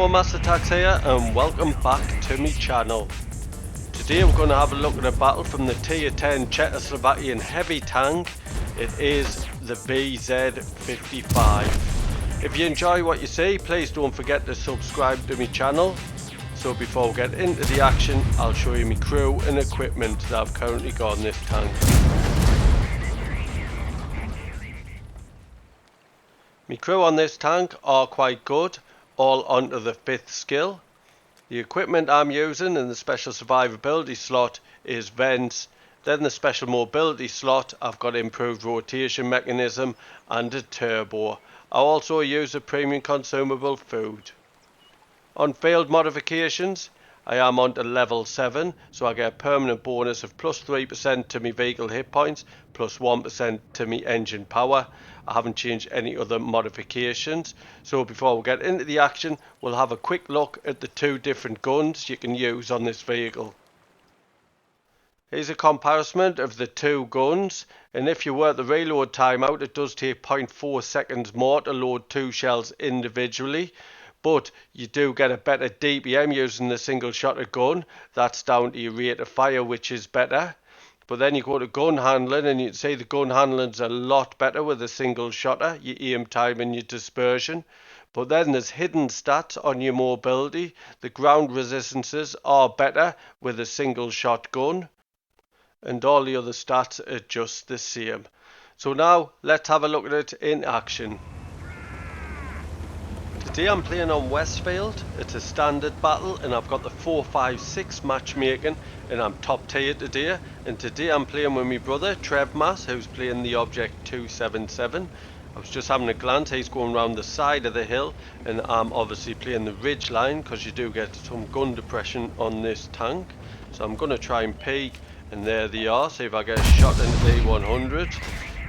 Hello, Master Tax here and welcome back to my channel. Today we're going to have a look at a battle from the Tier 10 Czechoslovakian heavy tank. It is the BZ-55. If you enjoy what you see, please don't forget to subscribe to my channel. So before we get into the action, I'll show you my crew and equipment that I've currently got on this tank. My crew on this tank are quite good, all onto the 5th skill. The equipment I'm using in the special survivability slot is vents. Then the special mobility slot, I've got improved rotation mechanism and a turbo. I also use a premium consumable food. On field modifications, I am on to level 7, so I get a permanent bonus of plus 3% to my vehicle hit points, plus 1% to my engine power. I haven't changed any other modifications. So before we get into the action, we'll have a quick look at the two different guns you can use on this vehicle. Here's a comparison of the two guns, and if you work the reload time out, it does take 0.4 seconds more to load two shells individually. But you do get a better DPM using the single shotter gun. That's down to your rate of fire, which is better. But then you go to gun handling and you can see the gun handling's a lot better with a single shotter, your aim time and your dispersion. But then there's hidden stats on your mobility. The ground resistances are better with a single shot gun. And all the other stats are just the same. So now let's have a look at it in action. Today I'm playing on Westfield. It's a standard battle and I've got the 4-5-6 matchmaking and I'm top tier today. And today I'm playing with my brother Trevmas, who's playing the Object 277. I was just having a glance, he's going around the side of the hill and I'm obviously playing the ridge line because you do get some gun depression on this tank. So I'm going to try and peek, and there they are. See if I get a shot into the E100.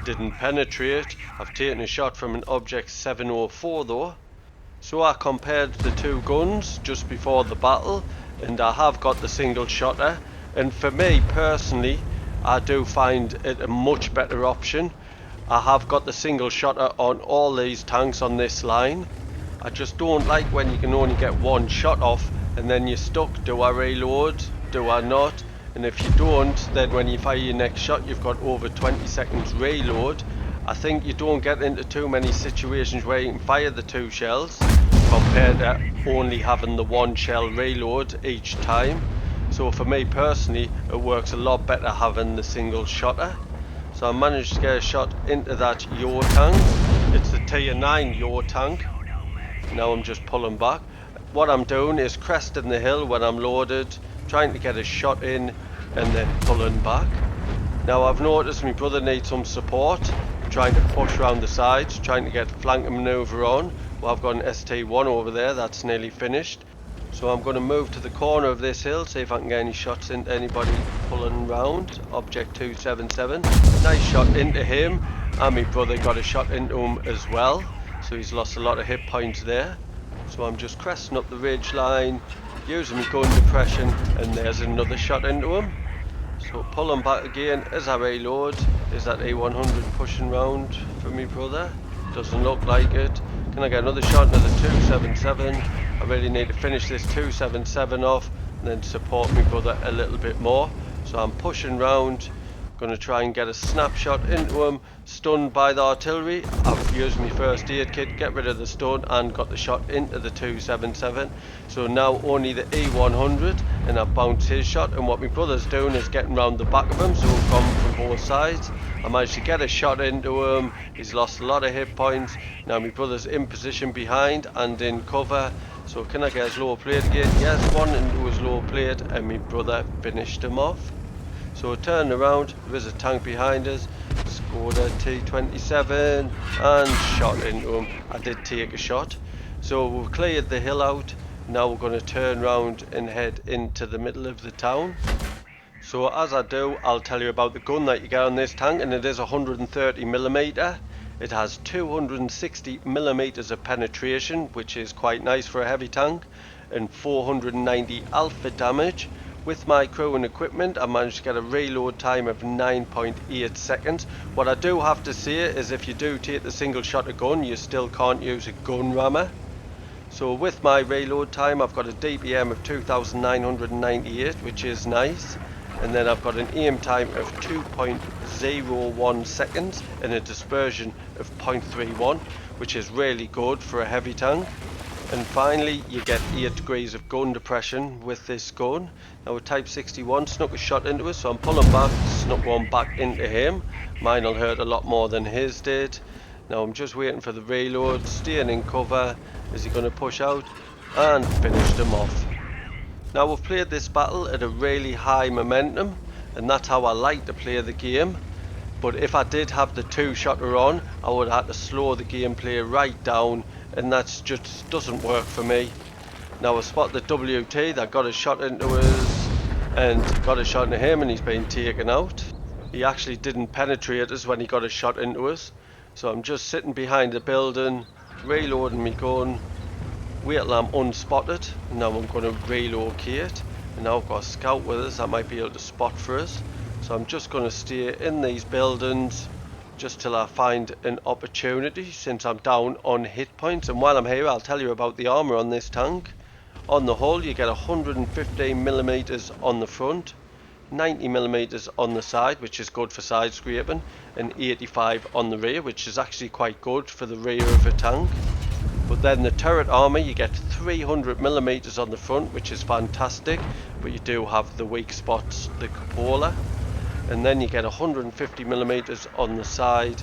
Didn't penetrate. I've taken a shot from an Object 704 though. So I compared the two guns just before the battle and I have got the single shotter, and for me personally I do find it a much better option. I have got the single shotter on all these tanks on this line. I just don't like when you can only get one shot off and then you're stuck. Do I reload? Do I not? And if you don't, then when you fire your next shot you've got over 20 seconds reload. I think you don't get into too many situations where you can fire the two shells compared to only having the one shell reload each time. So for me personally, it works a lot better having the single shotter. So I managed to get a shot into that yaw tank. It's the Tier 9 yaw tank. Now I'm just pulling back. What I'm doing is cresting the hill when I'm loaded, trying to get a shot in and then pulling back. Now I've noticed my brother needs some support, trying to push around the sides, trying to get flanking manoeuvre on. Well, I've got an ST1 over there that's nearly finished. So I'm going to move to the corner of this hill, see if I can get any shots into anybody pulling round. Object 277. Nice shot into him, and my brother got a shot into him as well. So he's lost a lot of hit points there. So I'm just cresting up the ridge line, using my gun depression, and there's another shot into him. So pulling back again as I reload. Is that A100 pushing round for me brother? Doesn't look like it. Can I get another shot into the 277? I really need to finish this 277 off and then support me brother a little bit more. So I'm pushing round. Going to try and get a snapshot into him. Stunned by the artillery. I've used my first aid kit, get rid of the stun, and got the shot into the 277. So now only the E100, and I've bounced his shot. And what my brother's doing is getting round the back of him, so we've come from both sides. I managed to get a shot into him. He's lost a lot of hit points. Now my brother's in position behind and in cover. So can I get his lower plate again? Yes, one into his lower plate, and my brother finished him off. So I turned around, there is a tank behind us, scored a T27 and shot into him. I did take a shot. So we've cleared the hill out, now we're going to turn around and head into the middle of the town. So as I do, I'll tell you about the gun that you get on this tank, and it is 130mm. It has 260mm of penetration, which is quite nice for a heavy tank, and 490 alpha damage. With my crew and equipment, I managed to get a reload time of 9.8 seconds. What I do have to say is if you do take the single shot gun, you still can't use a gun rammer. So with my reload time, I've got a DPM of 2,998, which is nice. And then I've got an aim time of 2.01 seconds and a dispersion of 0.31, which is really good for a heavy tank. And finally, you get 8 degrees of gun depression with this gun. Now with Type 61 snuck a shot into us, so I'm pulling back, snuck one back into him. Mine will hurt a lot more than his did. Now I'm just waiting for the reload, staying in cover. Is he going to push out? And finished him off. Now we've played this battle at a really high momentum, and that's how I like to play the game. But if I did have the two-shotter on, I would have to slow the gameplay right down, and that just doesn't work for me. Now I spot the WT that got a shot into us and got a shot into him, and he's been taken out. He actually didn't penetrate us when he got a shot into us. So I'm just sitting behind the building, reloading my gun, wait till I'm unspotted. Now I'm going to relocate, and now I've got a scout with us that might be able to spot for us. So I'm just going to stay in these buildings just till I find an opportunity, since I'm down on hit points. And while I'm here, I'll tell you about the armour on this tank. On the hull, you get 115mm on the front, 90mm on the side, which is good for side scraping, and 85 on the rear, which is actually quite good for the rear of a tank. But then the turret armour, you get 300mm on the front, which is fantastic, but you do have the weak spots, the cupola. And then you get 150mm on the side,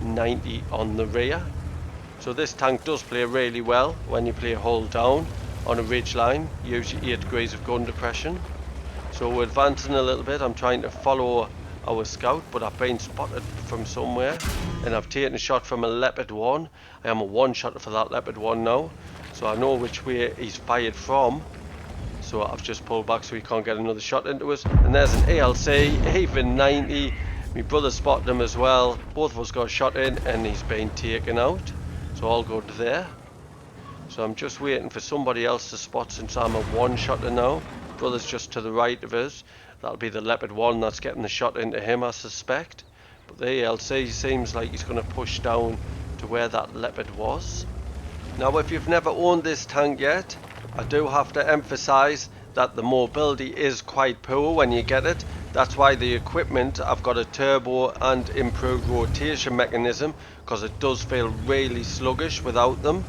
90 on the rear. So this tank does play really well when you play hull down on a ridge line, usually 8 degrees of gun depression. So we're advancing a little bit. I'm trying to follow our scout, but I've been spotted from somewhere, and I've taken a shot from a Leopard 1. I am a one-shotter for that Leopard 1 now, so I know which way he's fired from. So I've just pulled back so he can't get another shot into us. And there's an ALC, even 90. My brother spotted him as well. Both of us got a shot in, and he's been taken out. So all good there. So I'm just waiting for somebody else to spot, since I'm a one-shotter now. Brother's just to the right of us. That'll be the Leopard 1 that's getting the shot into him, I suspect. But the ALC seems like he's going to push down to where that Leopard was. Now if you've never owned this tank yet, I do have to emphasise that the mobility is quite poor when you get it. That's why the equipment, I've got a turbo and improved rotation mechanism, because it does feel really sluggish without them.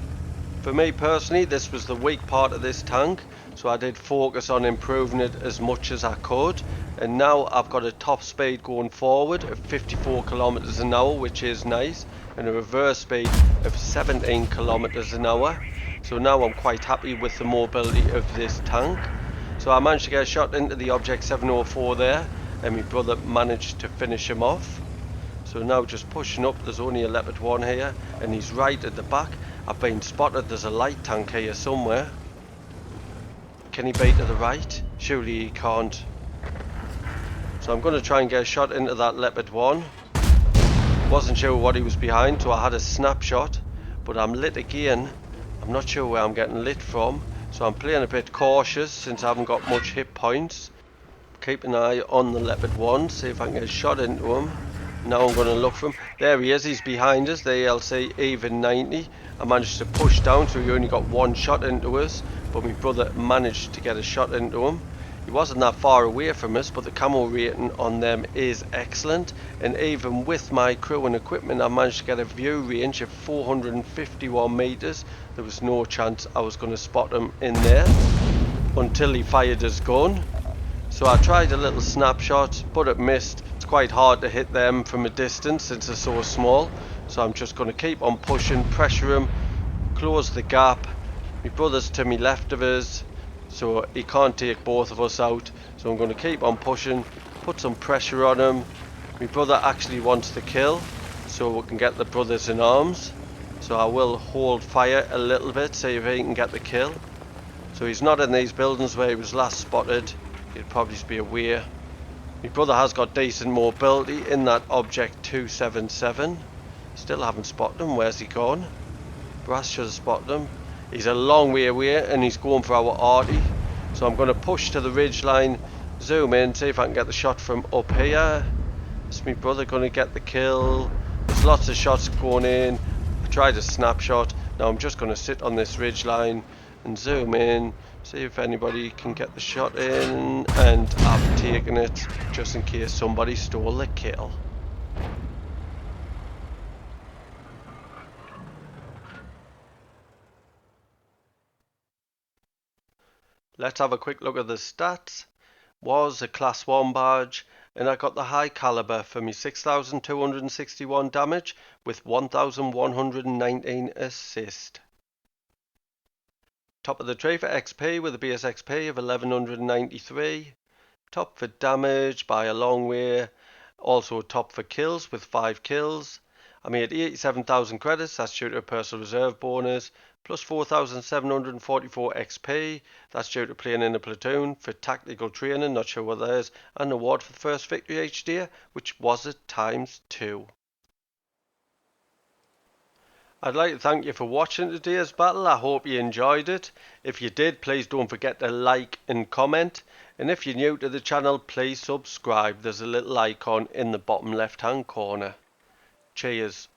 For me personally, this was the weak part of this tank, so I did focus on improving it as much as I could. And now I've got a top speed going forward of 54 kilometers an hour, which is nice, and a reverse speed of 17 kilometers an hour. So now I'm quite happy with the mobility of this tank. So I managed to get a shot into the Object 704 there, and my brother managed to finish him off. So now just pushing up, there's only a Leopard 1 here, and he's right at the back. I've been spotted, there's a light tank here somewhere. Can he be to the right? Surely he can't. So I'm going to try and get a shot into that Leopard 1. Wasn't sure what he was behind, so I had a snapshot, but I'm lit again. I'm not sure where I'm getting lit from, so I'm playing a bit cautious since I haven't got much hit points. Keep an eye on the Leopard 1, see if I can get a shot into him. Now I'm going to look for him. There he is, he's behind us, the ALC even 90. I managed to push down, so he only got one shot into us, but my brother managed to get a shot into him. He wasn't that far away from us, but the camo rating on them is excellent, and even with my crew and equipment I managed to get a view range of 451 meters. There was no chance I was going to spot him in there until he fired his gun. So I tried a little snapshot, but it missed. It's quite hard to hit them from a distance since they're so small, so I'm just going to keep on pushing, pressure him, close the gap. My brother's to my left of us, so he can't take both of us out, so I'm going to keep on pushing, put some pressure on him. My brother actually wants the kill, so we can get the brothers in arms, so I will hold fire a little bit, see if he can get the kill. So he's not in these buildings where he was last spotted, he'll probably be away. My brother has got decent mobility in that Object 277. Still haven't spotted him. Where's he gone? Brass should have spotted him. He's a long way away and he's going for our arty. So I'm going to push to the ridge line, zoom in, see if I can get the shot from up here. Is my brother going to get the kill? There's lots of shots going in. I tried a snapshot, Now I'm just going to sit on this ridge line and zoom in, see if anybody can get the shot in, and I've taken it just in case somebody stole the kill. Let's have a quick look at the stats. Was a class 1 badge, and I got the high caliber for me 6,261 damage with 1,119 assist. Top of the tree for XP with a base XP of 1193. Top for damage by a long way. Also top for kills with 5 kills. I made 87,000 credits, that's due to a personal reserve bonus, plus 4,744 XP, that's due to playing in a platoon for tactical training, not sure what that is, and an award for the first victory each day, which was at ×2. I'd like to thank you for watching today's battle. I hope you enjoyed it. If you did, please don't forget to like and comment. And if you're new to the channel, please subscribe. There's a little icon in the bottom left hand corner. Cheers.